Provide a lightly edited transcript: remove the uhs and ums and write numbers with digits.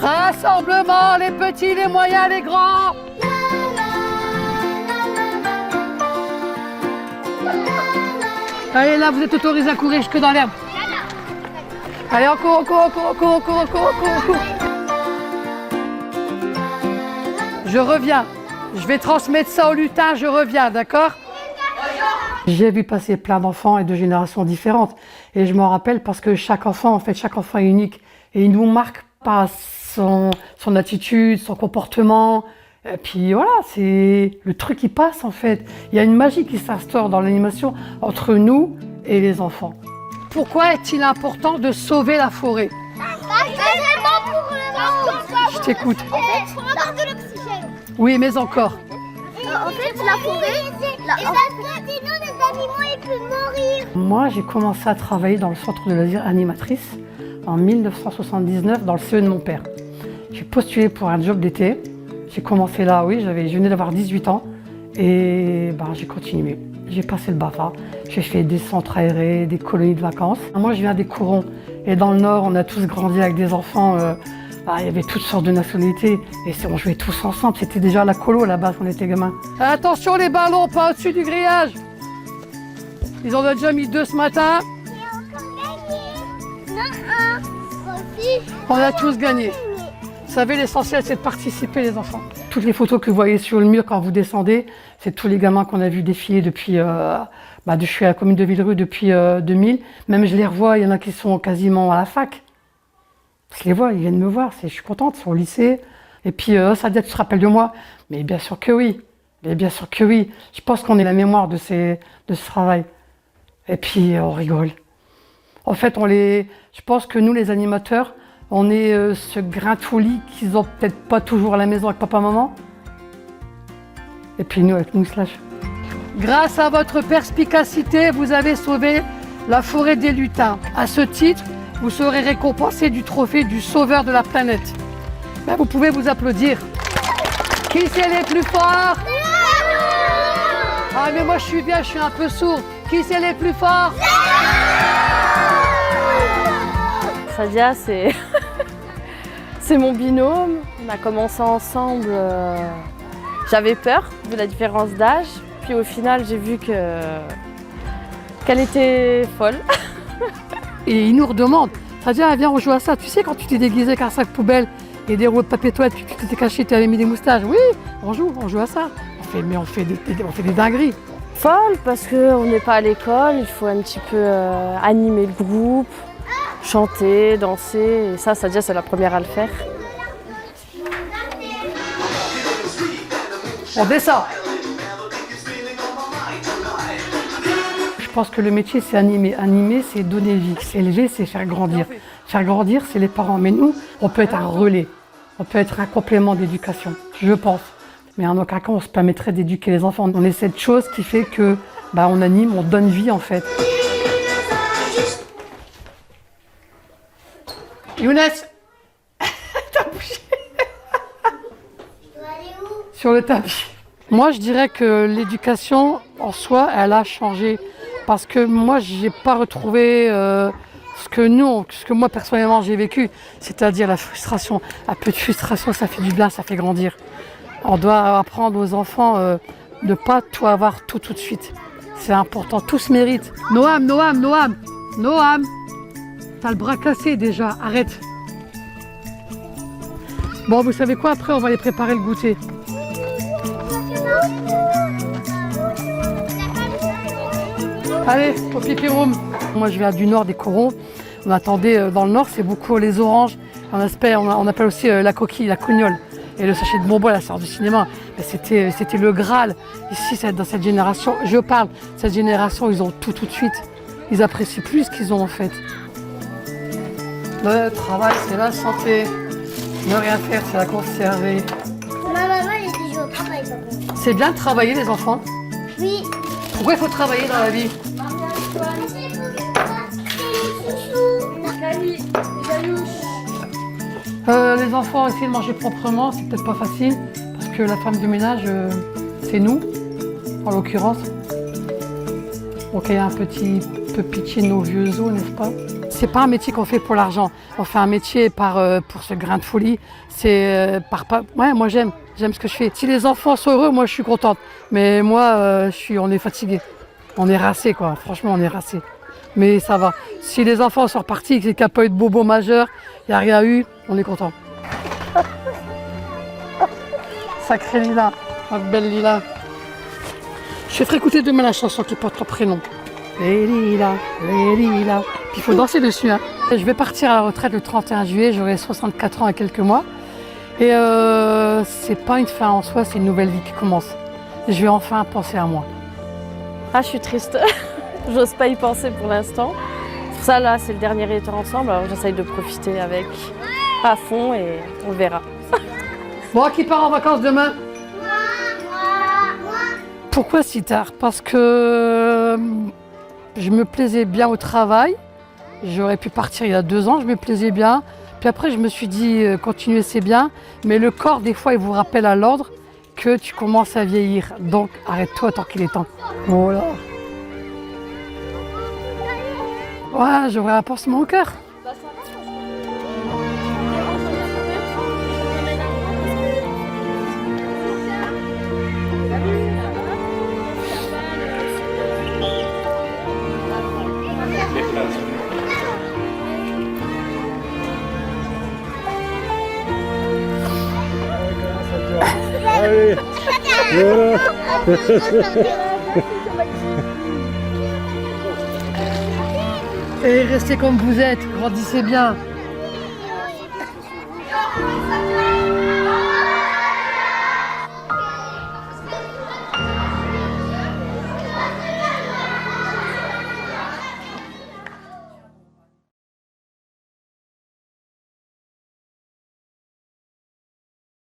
Rassemblement, les petits, les moyens, les grands. Allez, là, vous êtes autorisés à courir jusque dans l'herbe. Allez, on court, on court, on court, on court, on court, on court, on court, on court. Je reviens. Je vais transmettre ça au lutin, je reviens, d'accord? J'ai vu passer plein d'enfants et de générations différentes. Et je m'en rappelle parce que chaque enfant, en fait, chaque enfant est unique. Et il nous marque par son attitude, son comportement. Et puis voilà, c'est le truc qui passe en fait. Il y a une magie qui s'instaure dans l'animation entre nous et les enfants. Pourquoi est-il important de sauver la forêt? Je t'écoute. En fait, pour avoir de l'oxygène. Oui, mais encore. En fait, la forêt, sinon les animaux ils peuvent mourir. Moi, j'ai commencé à travailler dans le centre de loisirs animatrice en 1979 dans le CE de mon père. J'ai postulé pour un job d'été. J'ai commencé là, oui, je venais d'avoir 18 ans et j'ai continué. J'ai passé le BAFA, j'ai fait des centres aérés, des colonies de vacances. Moi, je viens des Corons et dans le Nord, on a tous grandi avec des enfants. Il y avait toutes sortes de nationalités et on jouait tous ensemble. C'était déjà la colo là-bas quand on était gamins. Attention les ballons, pas au-dessus du grillage. Ils en ont déjà mis 2 ce matin. On a tous gagné. Vous savez, l'essentiel, c'est de participer, les enfants. Toutes les photos que vous voyez sur le mur quand vous descendez, c'est tous les gamins qu'on a vus défiler depuis... je suis à la commune de Villerue depuis 2000. Même je les revois, il y en a qui sont quasiment à la fac. Je les vois, ils viennent me voir, je suis contente, ils sont au lycée. Et puis, ça dit, tu te rappelles de moi? Mais bien sûr que oui. Mais bien sûr que oui. Je pense qu'on est la mémoire de ce travail. Et puis, on rigole. En fait, je pense que nous, les animateurs, on est ce grain de folie qu'ils n'ont peut-être pas toujours à la maison avec papa-maman. Et puis nous, avec nous, Slash. Grâce à votre perspicacité, vous avez sauvé la forêt des lutins. À ce titre, vous serez récompensé du trophée du sauveur de la planète. Vous pouvez vous applaudir. Qui c'est les plus forts? Ah mais moi je suis bien, je suis un peu sourd. Qui c'est les plus forts? Sadia, c'est mon binôme. On a commencé ensemble. J'avais peur de la différence d'âge. Puis au final, j'ai vu qu'elle était folle. Et il nous redemande, Sadia, viens, on joue à ça. Tu sais, quand tu t'es déguisé avec un sac poubelle et des rouleaux de papier toilette, puis tu t'étais caché, tu avais mis des moustaches. Oui, on joue à ça. On fait des dingueries. Folle parce qu'on n'est pas à l'école, il faut un petit peu animer le groupe, chanter, danser. Et ça, Sadia, c'est la première à le faire. On descend. Je pense que le métier, c'est animer. Animer, c'est donner vie. Élever, c'est faire grandir. Faire grandir, c'est les parents. Mais nous, on peut être un relais. On peut être un complément d'éducation, je pense. Mais en aucun cas, on se permettrait d'éduquer les enfants. On est cette chose qui fait que, on anime, on donne vie, en fait. Younes, t'as bougé. Sur le tapis. Moi, je dirais que l'éducation, en soi, elle a changé. Parce que moi, j'ai pas retrouvé ce que moi, personnellement, j'ai vécu. C'est-à-dire la frustration. Un peu de frustration, ça fait du bien, ça fait grandir. On doit apprendre aux enfants de ne pas tout avoir tout de suite. C'est important, tout se mérite. Noam, t'as le bras cassé déjà, arrête. Bon, vous savez quoi, après on va aller préparer le goûter. Allez, au pipi room. Moi je viens du nord des Corons. On attendait dans le nord, c'est beaucoup les oranges. On appelle aussi la coquille, la cougnole. Et le sachet de bonbons à la séance du cinéma, c'était le Graal. Ici, dans cette génération, cette génération, ils ont tout de suite. Ils apprécient plus ce qu'ils ont en fait. Le travail, c'est la santé. Ne rien faire, c'est la conserver. Ma maman, elle dit je vais au travail. C'est bien de travailler, les enfants? Oui. Pourquoi il faut travailler dans la vie? Les enfants essayer de manger proprement, c'est peut-être pas facile, parce que la femme de ménage, c'est nous, en l'occurrence. Donc il y a un petit peu pitié de nos vieux os, n'est-ce pas? c'est pas un métier qu'on fait pour l'argent. On fait un métier pour ce grain de folie. Ouais, moi j'aime ce que je fais. Si les enfants sont heureux, moi je suis contente. Mais moi, on est fatigué. On est rincé, quoi. Franchement, on est rincé. Mais ça va. Si les enfants sont repartis, qu'il n'y a pas eu de bobo majeur, il n'y a rien eu, on est content. Sacré Lila, ma belle Lila. Je vais te écouter demain la chanson qui porte ton prénom. Les Lila, les Lila. Puis il faut danser dessus. Hein. Je vais partir à la retraite le 31 juillet, j'aurai 64 ans et quelques mois. Et c'est pas une fin en soi, c'est une nouvelle vie qui commence. Je vais enfin penser à moi. Ah, je suis triste. J'ose pas y penser pour l'instant. Pour ça, là, c'est le dernier été ensemble, alors j'essaye de profiter avec à fond et on verra. Moi qui pars en vacances demain. Pourquoi si tard? Parce que je me plaisais bien au travail. J'aurais pu partir il y a 2 ans, je me plaisais bien. Puis après, je me suis dit, continuer c'est bien. Mais le corps, des fois, il vous rappelle à l'ordre que tu commences à vieillir. Donc, arrête-toi tant qu'il est temps. Voilà. Ouais, j'aurais un pansement au cœur. Allez, voilà. Et restez comme vous êtes, grandissez bien.